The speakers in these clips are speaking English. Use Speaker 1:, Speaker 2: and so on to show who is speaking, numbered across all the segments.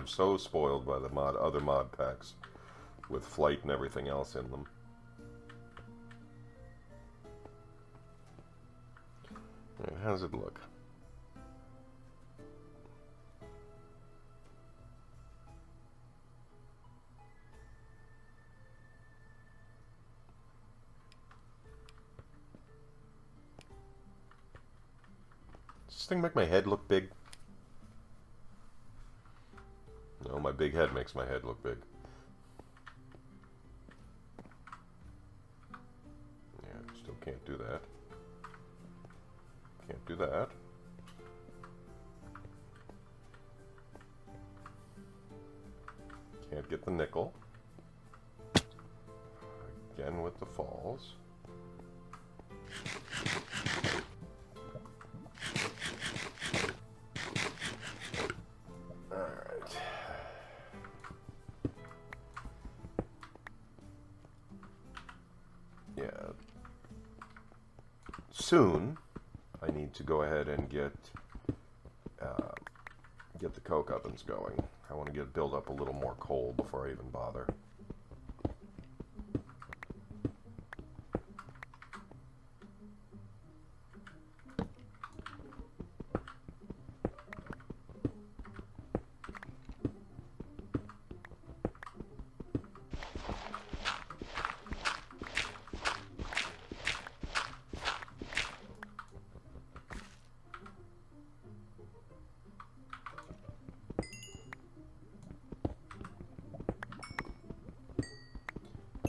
Speaker 1: I'm so spoiled by the other mod packs with flight and everything else in them. Right, how does it look? Does this thing make my head look big? No, my big head makes my head look big. Yeah, still can't do that. Can't do that. Can't get the nickel. Again with the falls. Alright. Yeah. Soon, I need to go ahead and get the coke ovens going. I want to build up a little more coal before I even bother.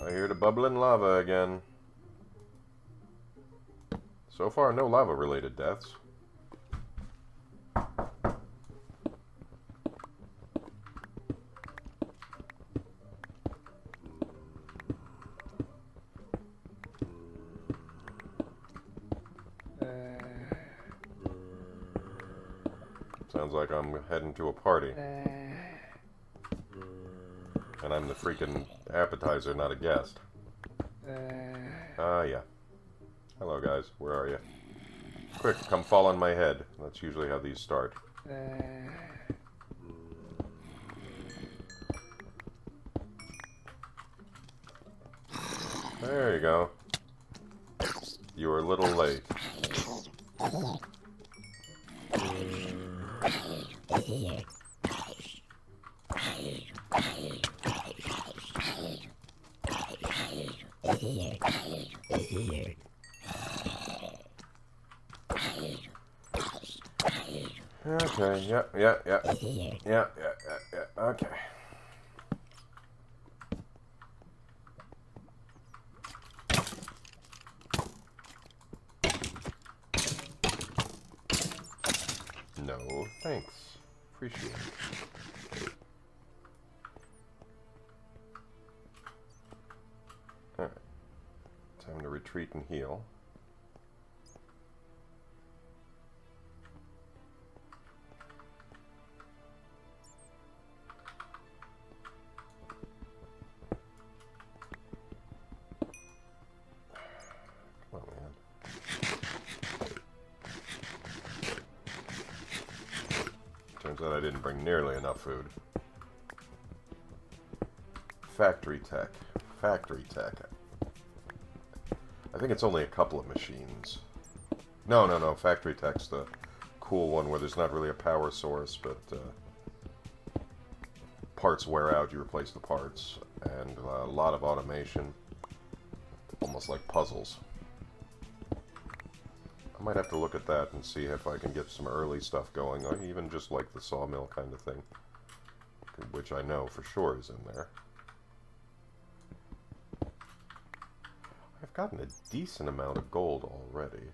Speaker 1: I hear the bubbling lava again. So far, no lava-related deaths. Sounds like I'm heading to a party. And I'm the freaking appetizer, not a guest. Yeah. Hello, guys. Where are you? Quick, come fall on my head. That's usually how these start. There you go. You were a little late. Okay, yeah, okay. No, thanks. Appreciate it. Alright. Time to retreat and heal. Come on, man. Turns out I didn't bring nearly enough food. Factory tech. Factory tech. I think it's only a couple of machines. No. Factory tech's the cool one where there's not really a power source, but parts wear out, you replace the parts. And a lot of automation. Almost like puzzles. I might have to look at that and see if I can get some early stuff going, or even just like the sawmill kind of thing, which I know for sure is in there. I've gotten a decent amount of gold already.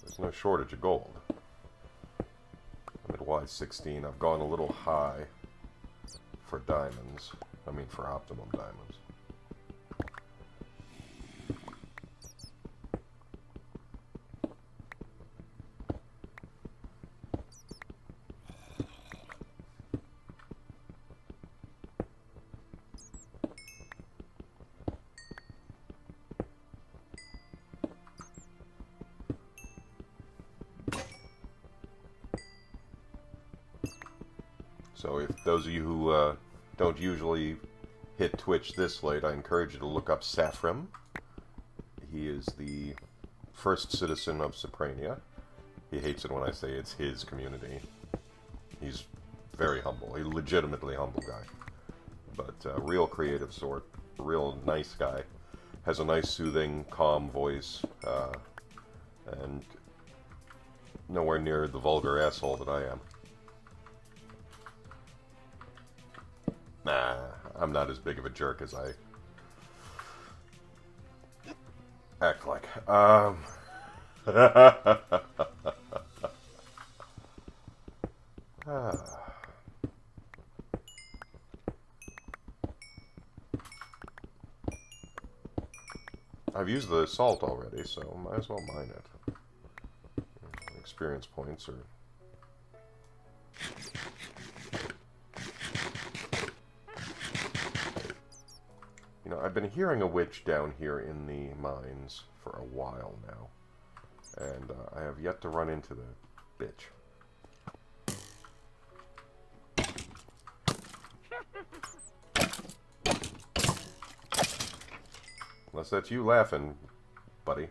Speaker 1: There's no shortage of gold. I'm at Y16. I've gone a little high for diamonds. I mean for optimum diamonds. So if those of you who don't usually hit Twitch this late, I encourage you to look up Saffram. He is the first citizen of Ciprania. He hates it when I say it's his community. He's very humble. A legitimately humble guy. But real creative sort. Real nice guy. Has a nice, soothing, calm voice. And nowhere near the vulgar asshole that I am. Nah, I'm not as big of a jerk as I act like. I've used the salt already, so might as well mine it. Experience points or... You know, I've been hearing a witch down here in the mines for a while now, and I have yet to run into the bitch. Unless that's you laughing, buddy.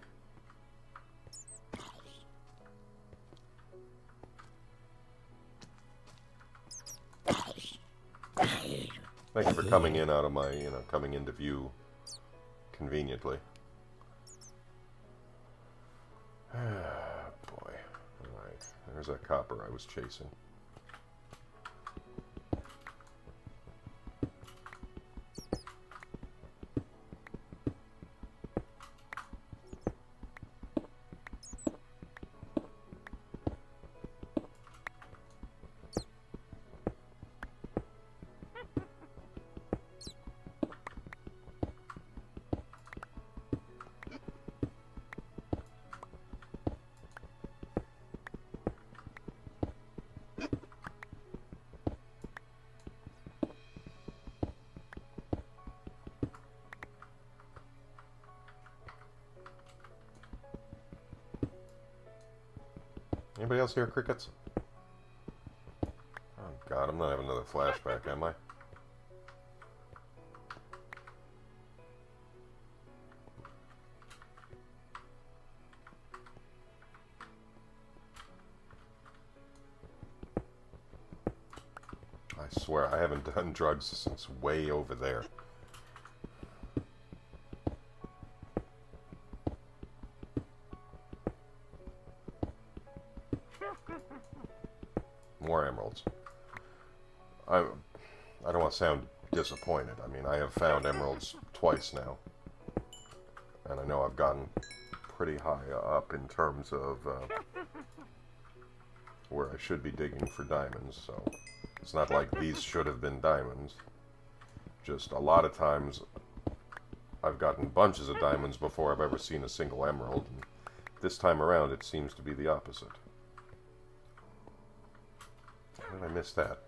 Speaker 1: Thank you for coming in out of my, coming into view conveniently. Boy. Alright, there's that copper I was chasing. Anybody else hear crickets? Oh god, I'm not having another flashback, am I? I swear, I haven't done drugs since way over there. More emeralds. I don't want to sound disappointed. I mean, I have found emeralds twice now. And I know I've gotten pretty high up in terms of where I should be digging for diamonds, so it's not like these should have been diamonds. Just a lot of times I've gotten bunches of diamonds before I've ever seen a single emerald, and this time around it seems to be the opposite. How did I miss that?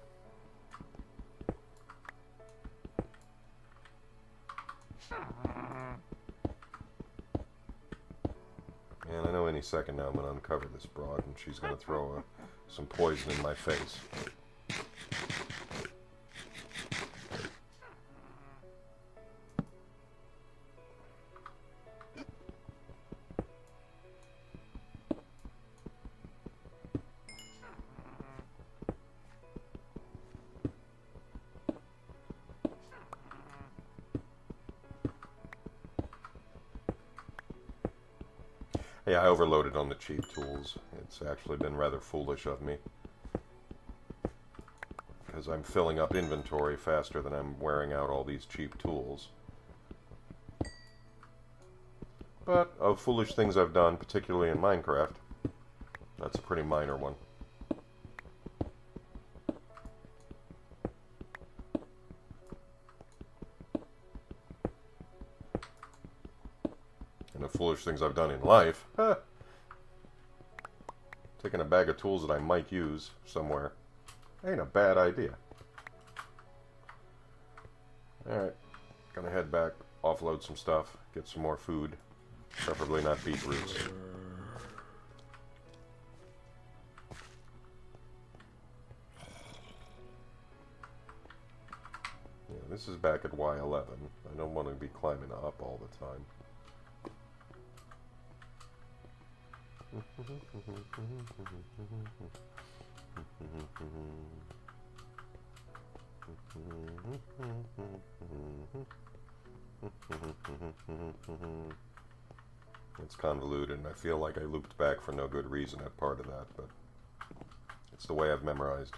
Speaker 1: And I know any second now I'm going to uncover this broad and she's going to throw some poison in my face. Yeah, I overloaded on the cheap tools. It's actually been rather foolish of me. Because I'm filling up inventory faster than I'm wearing out all these cheap tools. But of foolish things I've done, particularly in Minecraft, that's a pretty minor one. And the foolish things I've done in life, taking a bag of tools that I might use somewhere ain't a bad idea. Alright, gonna head back, offload some stuff, get some more food, preferably not beetroots. This is back at Y11. I don't want to be climbing up all the time. It's convoluted, and I feel like I looped back for no good reason at part of that, but it's the way I've memorized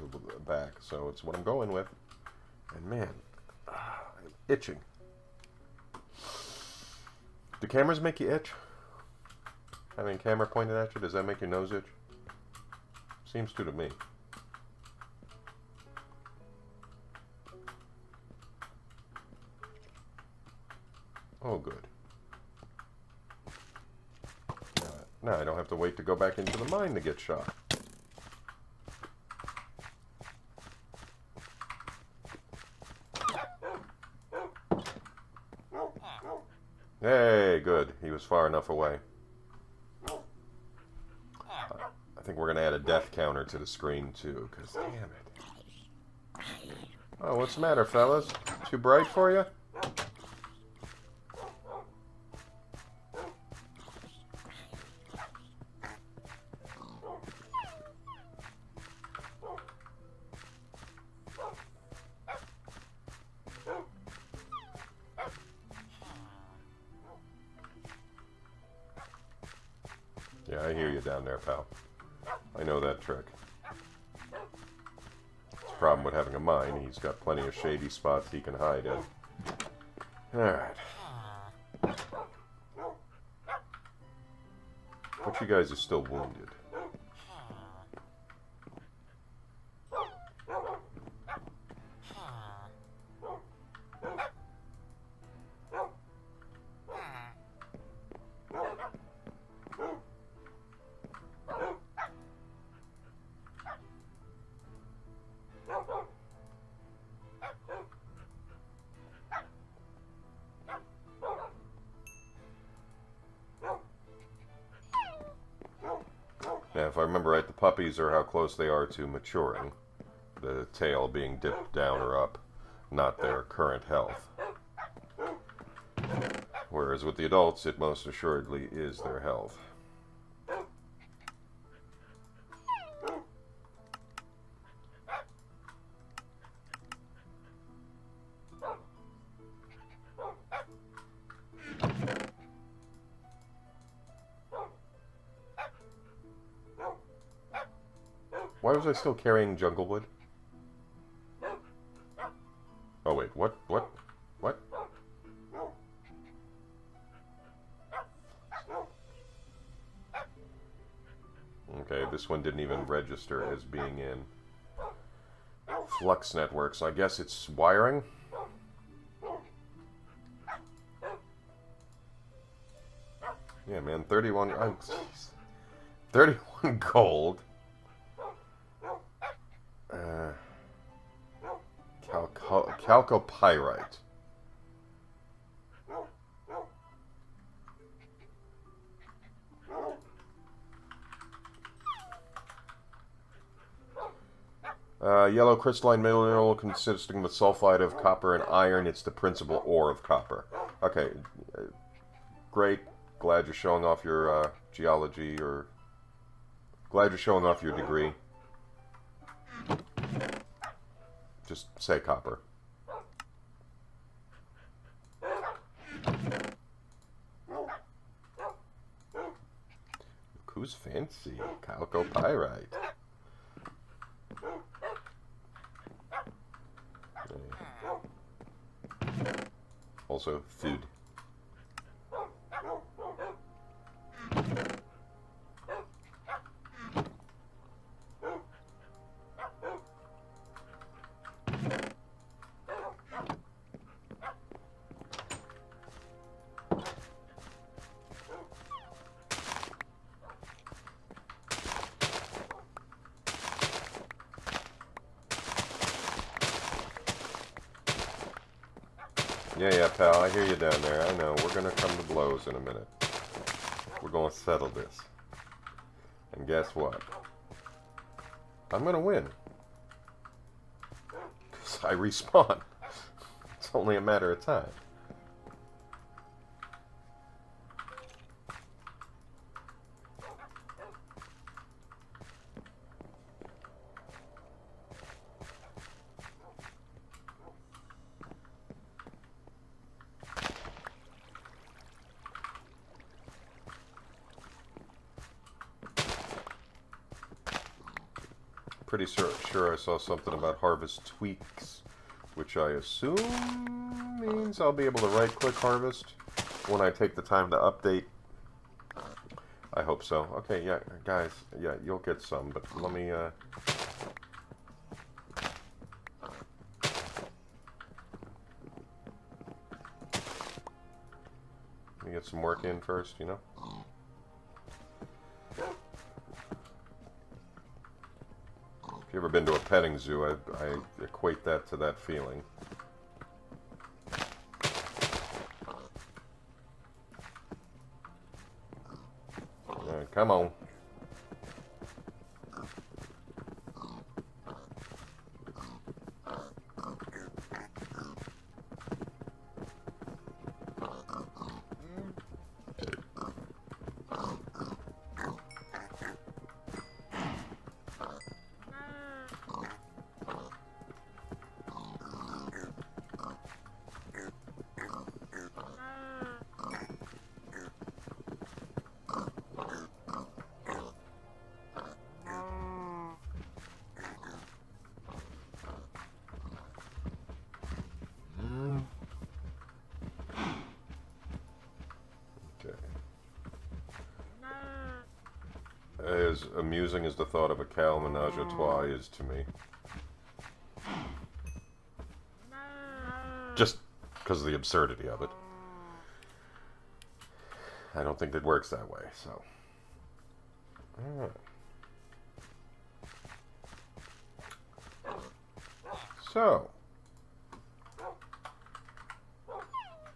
Speaker 1: back, so it's what I'm going with. And man, I'm itching. Do cameras make you itch? Having a camera pointed at you, does that make your nose itch? Seems to me. Oh, good. Now I don't have to wait to go back into the mine to get shot. Hey, good. He was far enough away. I think we're going to add a death counter to the screen, too, because damn it. Oh, what's the matter, fellas? Too bright for you? Yeah, I hear you down there, pal. I know that trick. It's a problem with having a mine. He's got plenty of shady spots he can hide in. Alright. But you guys are still wounded. Now, if I remember right, the puppies are how close they are to maturing. The tail being dipped down or up, not their current health. Whereas with the adults, it most assuredly is their health. Why was I still carrying junglewood? Oh wait, what? Okay, this one didn't even register as being in Flux Network, so I guess it's wiring? Yeah, man, 31... Oh, 31 gold. Chalcopyrite. Yellow crystalline mineral consisting of sulfide of copper and iron. It's the principal ore of copper. Okay, great. Glad you're showing off your geology, or glad you're showing off your degree. Just say copper. Look who's fancy. Chalcopyrite. Also, food. Yeah, pal, I hear you down there. I know. We're going to come to blows in a minute. We're going to settle this. And guess what? I'm going to win. Because I respawn. That's only a matter of time. Pretty sure I saw something about harvest tweaks, which I assume means I'll be able to right-click harvest when I take the time to update. I hope so. Okay, yeah, guys, yeah, you'll get some, but let me, get some work in first, you know? If you've ever been to a petting zoo, I equate that to that feeling. Alright, come on. As amusing as the thought of a cow menage a trois is to me. Just because of the absurdity of it. I don't think it works that way, so. Alright. So.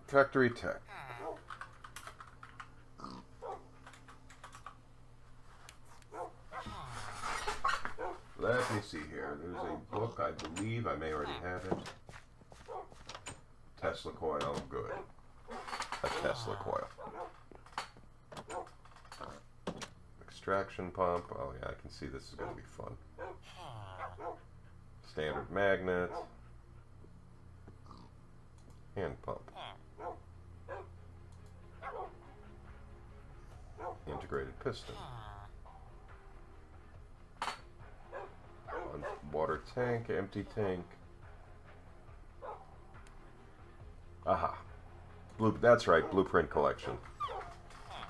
Speaker 1: Factory tech. Let me see here. There's a book, I believe. I may already have it. Tesla coil. Good. A Tesla coil. Extraction pump. Oh, yeah, I can see this is going to be fun. Standard magnet. Hand pump. Integrated piston. Water tank, empty tank. Aha. That's right, blueprint collection.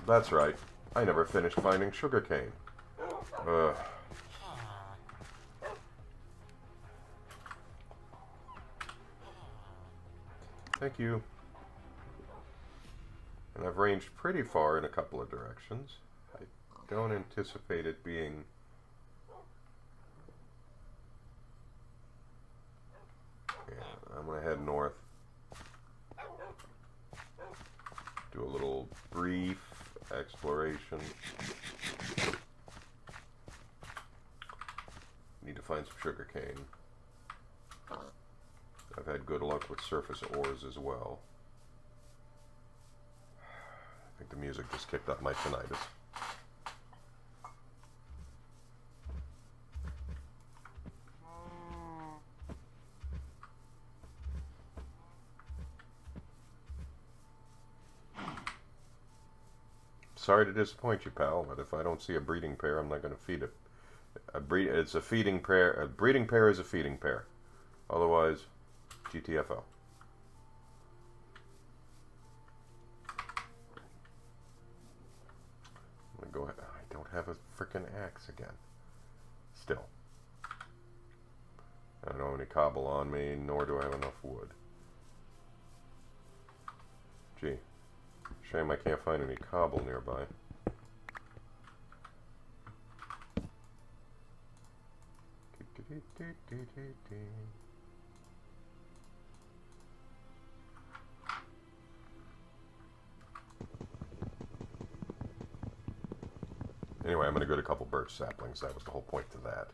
Speaker 1: That's right. I never finished finding sugarcane. Ugh. Thank you. And I've ranged pretty far in a couple of directions. I don't anticipate it being... I'm going to head north, do a little brief exploration. Need to find some sugarcane. I've had good luck with surface ores as well. I think the music just kicked up my tinnitus. Sorry to disappoint you, pal, but if I don't see a breeding pair, I'm not going to feed it. It's a feeding pair. A breeding pair is a feeding pair. Otherwise, GTFO. I'm going to go ahead. I don't have a frickin' axe again. Still. I don't have any cobble on me, nor do I have enough wood. Gee. Shame I can't find any cobble nearby. Anyway, I'm going to go to a couple birch saplings. That was the whole point to that.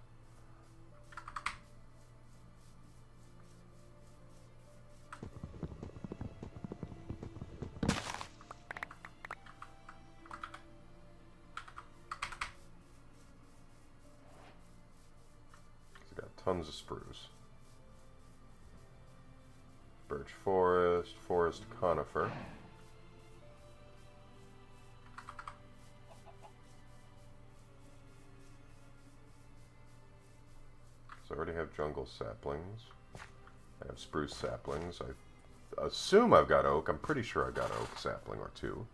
Speaker 1: Tons of spruce. Birch forest, forest conifer. So I already have jungle saplings. I have spruce saplings. I assume I've got oak. I'm pretty sure I've got an oak sapling or two.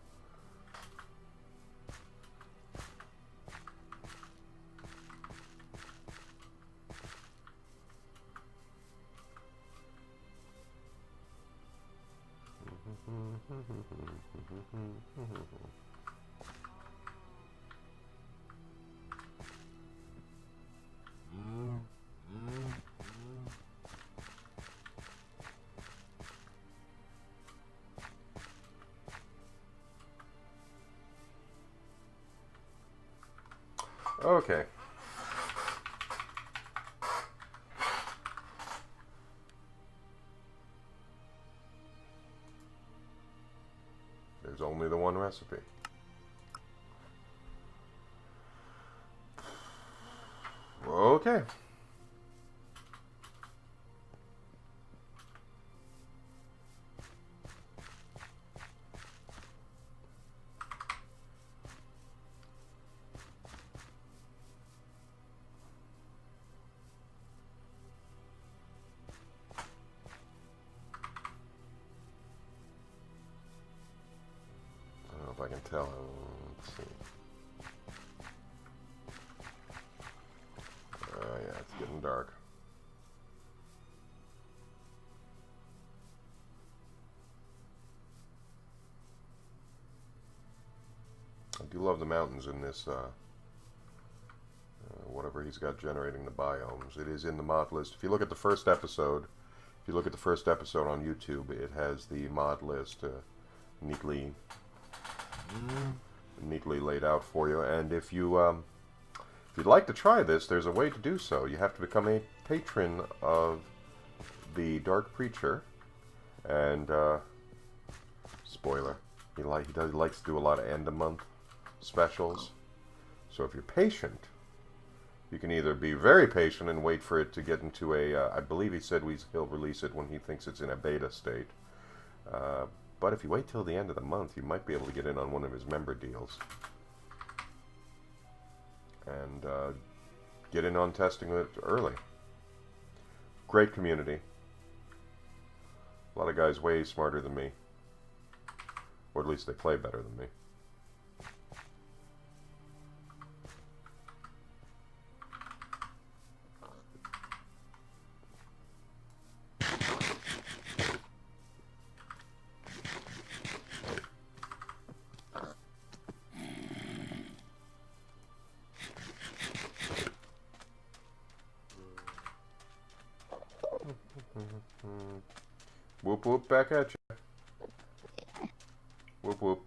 Speaker 1: Okay. There's only the one recipe. Okay. I don't know if I can tell. Let's see. Yeah, it's getting dark. I do love the mountains in this, whatever he's got generating the biomes. It is in the mod list. If you look at the first episode, on YouTube, it has the mod list neatly laid out for you. And if you'd like to try this, there's a way to do so. You have to become a patron of the Dark Preacher, and spoiler, he likes to do a lot of end-of-month specials. So if you're patient, you can either be very patient and wait for it to get into a, I believe he said he'll release it when he thinks it's in a beta state. But if you wait till the end of the month, you might be able to get in on one of his member deals. And get in on testing it early. Great community. A lot of guys way smarter than me. Or at least they play better than me. Whoop whoop, back at you. Whoop whoop.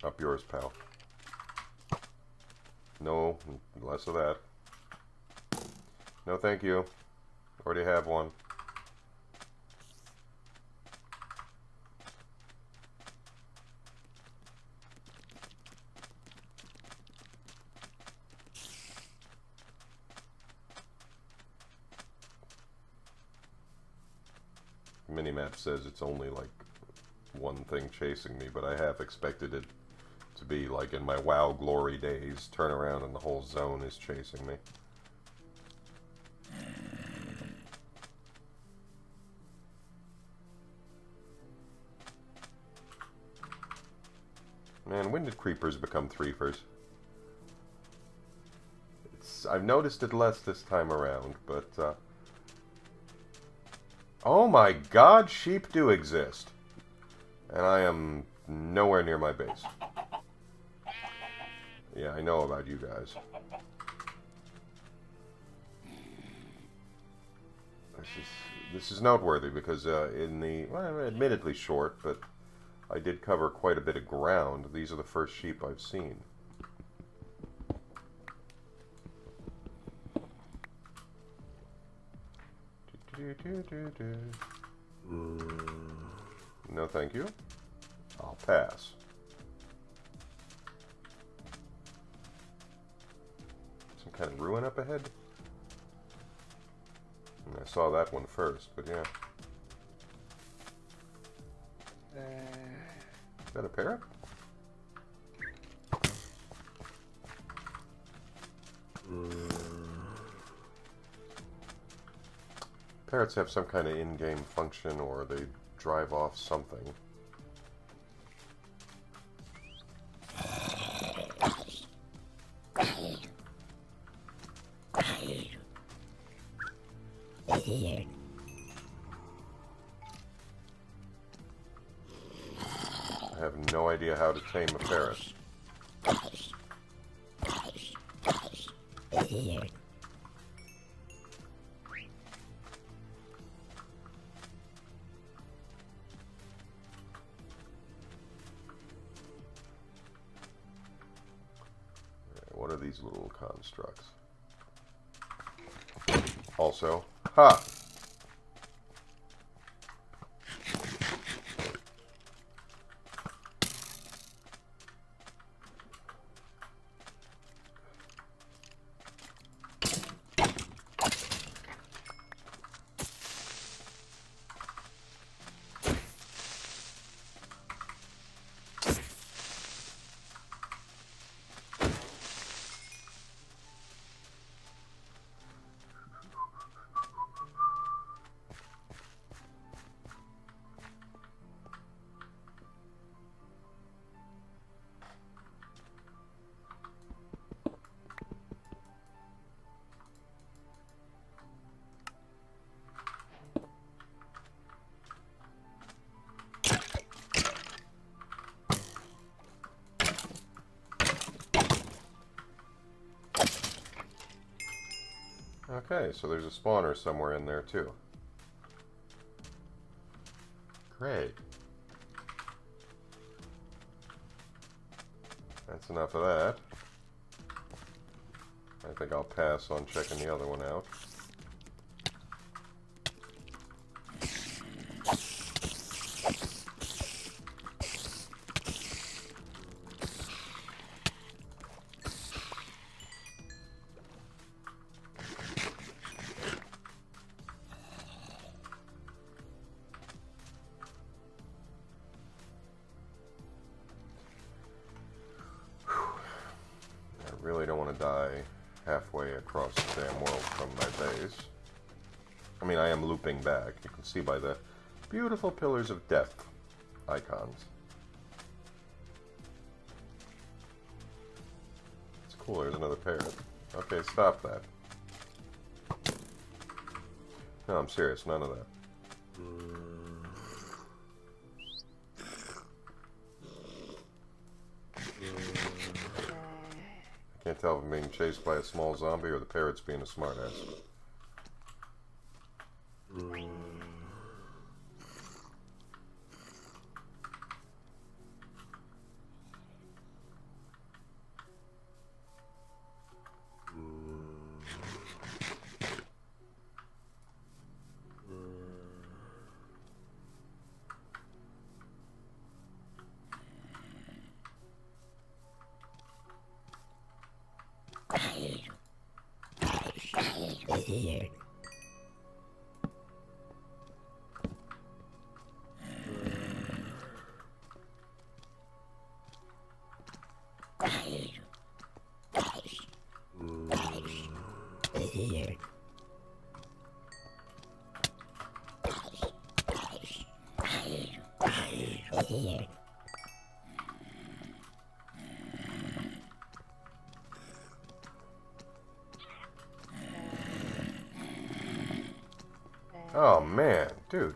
Speaker 1: Up yours, pal. No, less of that. No, thank you. Already have one. Minimap says it's only like one thing chasing me, but I have expected it to be like in my WoW glory days, turn around and the whole zone is chasing me. Man, when did creepers become threefers? I've noticed it less this time around, but oh my god, sheep do exist. And I am nowhere near my base. Yeah, I know about you guys. This is noteworthy because in the, well, admittedly short, but I did cover quite a bit of ground. These are the first sheep I've seen. No, thank you. I'll pass. kind of ruin up ahead? And I saw that one first, but yeah. Is that a parrot? Parrots have some kind of in-game function, or they drive off something. I have no idea how to tame a parrot. What are these little constructs? Also, ha! Okay, so there's a spawner somewhere in there too. Great. That's enough of that. I think I'll pass on checking the other one out. Really don't want to die halfway across the damn world from my base. I mean, I am looping back. You can see by the beautiful pillars of death icons. It's cool, there's another parrot. Okay, stop that. No, I'm serious, none of that. Can't tell if I'm being chased by a small zombie or the parrot's being a smartass. Oh man, dude.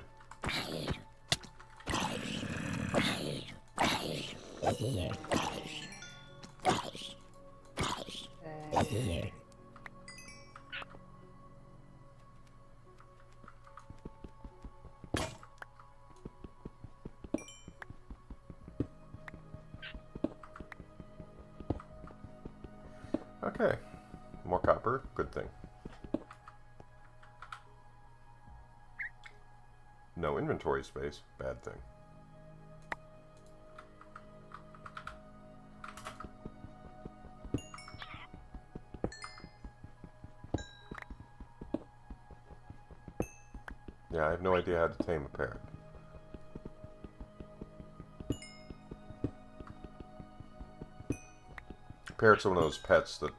Speaker 1: Okay, more copper, good thing. No inventory space, bad thing. have no idea how to tame a parrot. Parrot's one of those pets that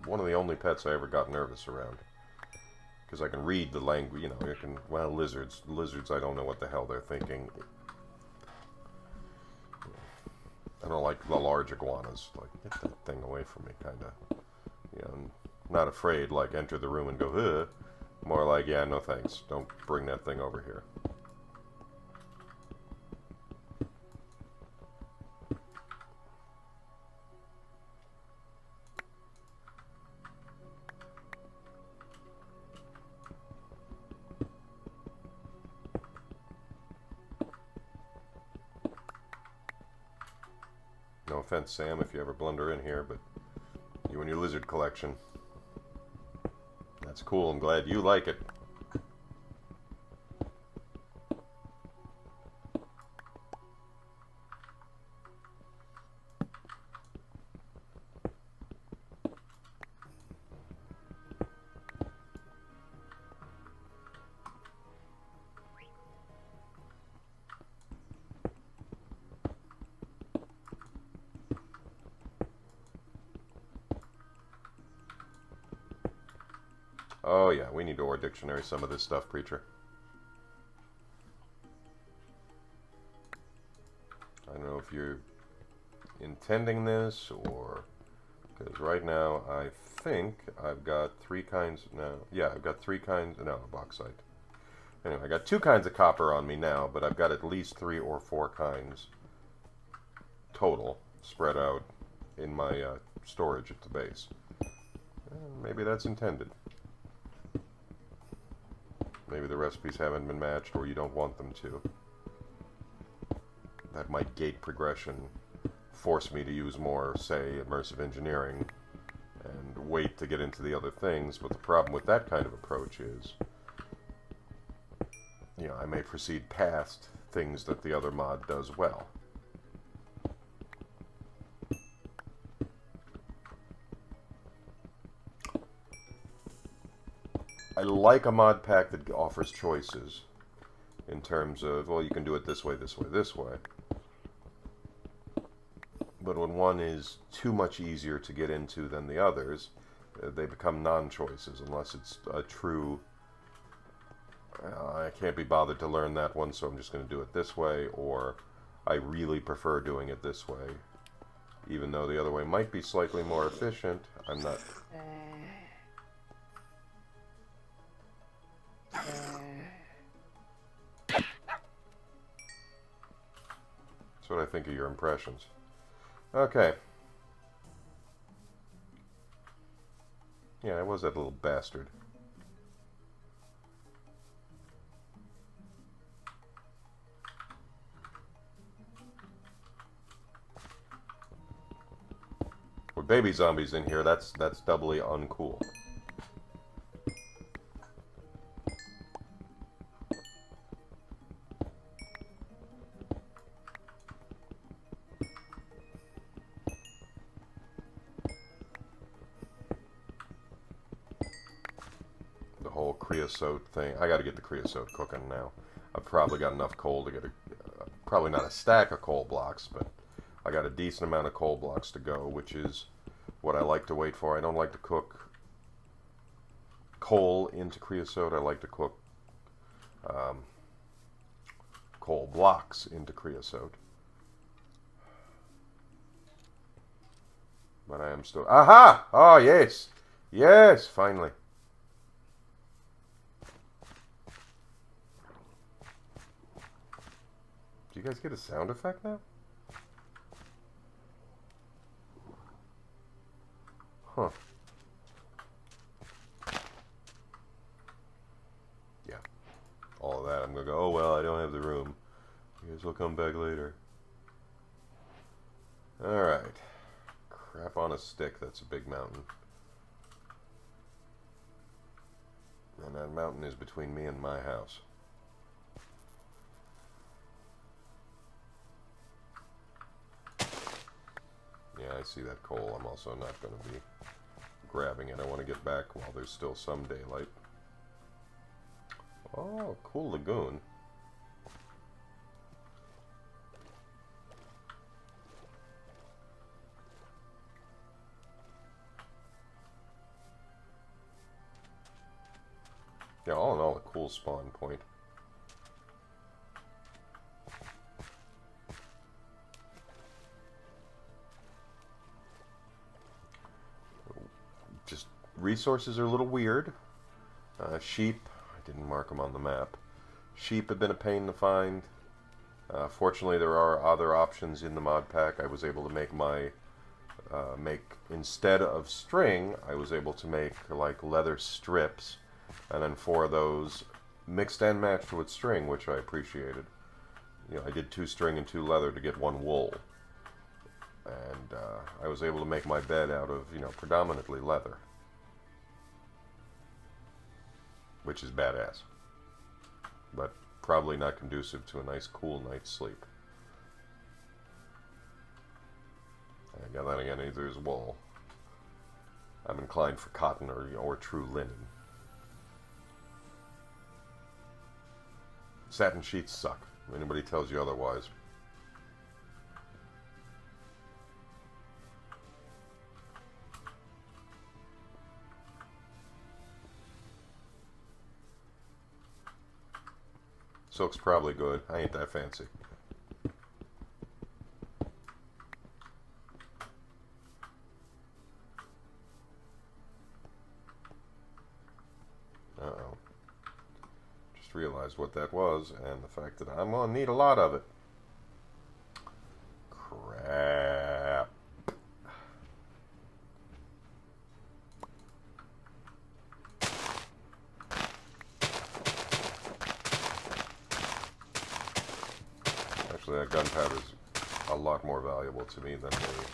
Speaker 1: one of the only pets I ever got nervous around. Because I can read the language, you know, well, lizards I don't know what the hell they're thinking. I don't like the large iguanas. Like, get that thing away from me, kind of. You know, I'm not afraid, like, enter the room and go, ugh. More like, yeah, no thanks. Don't bring that thing over here. No offense, Sam, if you ever blunder in here, but you and your lizard collection. That's cool. I'm glad you like it. Oh yeah, we need to Word Dictionary some of this stuff, Preacher. I don't know if you're intending this or... Because right now I think I've got 3 kinds... No, yeah, I've got 3 kinds... No, bauxite. Anyway, I got 2 kinds of copper on me now, but I've got at least 3 or 4 kinds total spread out in my storage at the base. Maybe that's intended. Maybe the recipes haven't been matched or you don't want them to. That might gate progression, force me to use more, say, immersive engineering, and wait to get into the other things. But the problem with that kind of approach is, you know, I may proceed past things that the other mod does well. I like a mod pack that offers choices in terms of, well, you can do it this way, this way, this way. But when one is too much easier to get into than the others, they become non-choices unless it's a true, I can't be bothered to learn that one, so I'm just going to do it this way, or I really prefer doing it this way. Even though the other way might be slightly more efficient, I'm not... That's what I think of your impressions. Okay. Yeah, I was that little bastard. With baby zombies in here, that's doubly uncool. Creosote thing. I got to get the creosote cooking now. I've probably got enough coal to get probably not a stack of coal blocks, but I got a decent amount of coal blocks to go, which is what I like to wait for. I don't like to cook coal into creosote. I like to cook coal blocks into creosote. But I am still... Aha! Oh, yes! Yes, finally. Do you guys get a sound effect now? Huh. Yeah. All of that. I'm going to go, oh, well, I don't have the room. I guess I'll come back later. Alright. Crap on a stick. That's a big mountain. And that mountain is between me and my house. Yeah, I see that coal. I'm also not going to be grabbing it. I want to get back while there's still some daylight. Oh, cool lagoon. Yeah, all in all, a cool spawn point. Just resources are a little weird. Sheep, I didn't mark them on the map. Sheep have been a pain to find. Fortunately, there are other options in the mod pack. I was able to make my instead of string, I was able to make like leather strips, and then 4 of those mixed and matched with string, which I appreciated. You know, I did 2 string and 2 leather to get 1 wool, and I was able to make my bed out of, you know, predominantly leather, which is badass, but probably not conducive to a nice cool night's sleep. Yeah, then again, either is wool. I'm inclined for cotton or true linen. Satin sheets suck. Anybody tells you otherwise. Silk's probably good. I ain't that fancy. Uh-oh. Just realized what that was, and the fact that I'm gonna need a lot of it. Crap. Actually, that gunpowder's a lot more valuable to me than the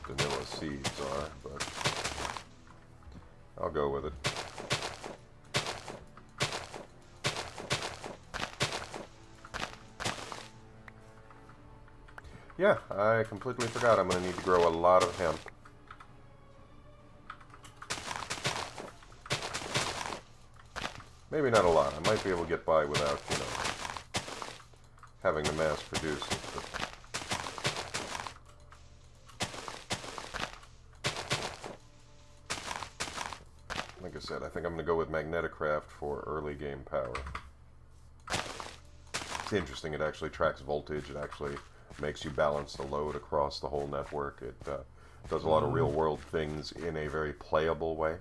Speaker 1: vanilla seeds are, but I'll go with it. Yeah, I completely forgot I'm going to need to grow a lot of hemp. Maybe not a lot. I might be able to get by without, you know, having to mass produce it. But like I said, I think I'm going to go with Magneticraft for early game power. It's interesting. It actually tracks voltage. It actually makes you balance the load across the whole network. It does a lot of real-world things in a very playable way.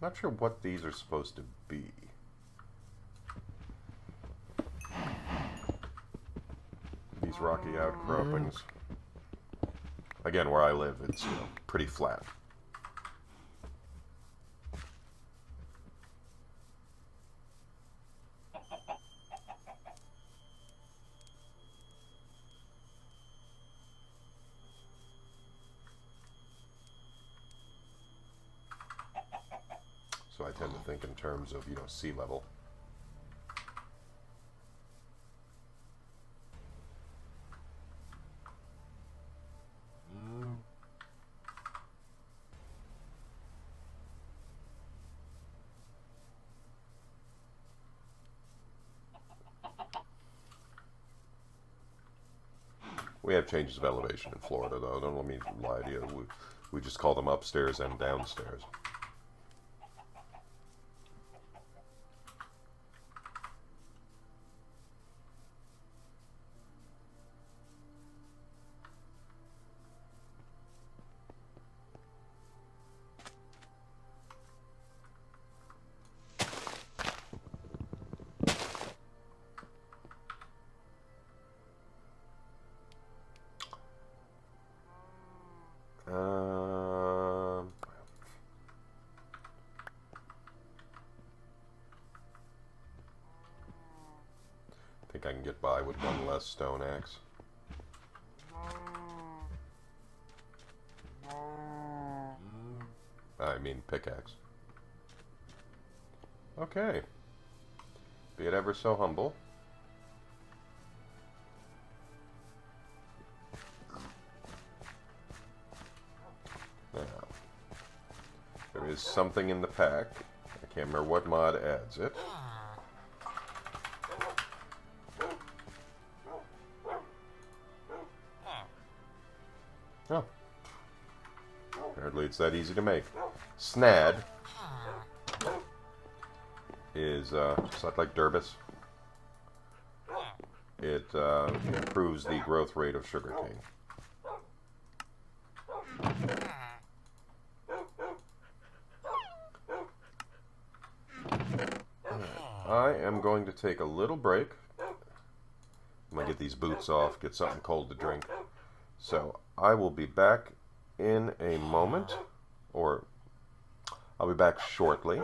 Speaker 1: Not sure what these are supposed to be. These rocky outcroppings. Again, where I live, it's, you know, pretty flat. So I tend to think in terms of, you know, sea level. We have changes of elevation in Florida, though. Don't let me lie to you. We just call them upstairs and downstairs. I think I can get by with 1 less stone axe. I mean pickaxe. Okay. Be it ever so humble. is something in the pack. I can't remember what mod adds it. Oh. Apparently it's that easy to make. Snad is something like Durbus. It improves the growth rate of sugarcane. I am going to take a little break. I'm going to get these boots off, get something cold to drink. So I will be back in a moment, or I'll be back shortly.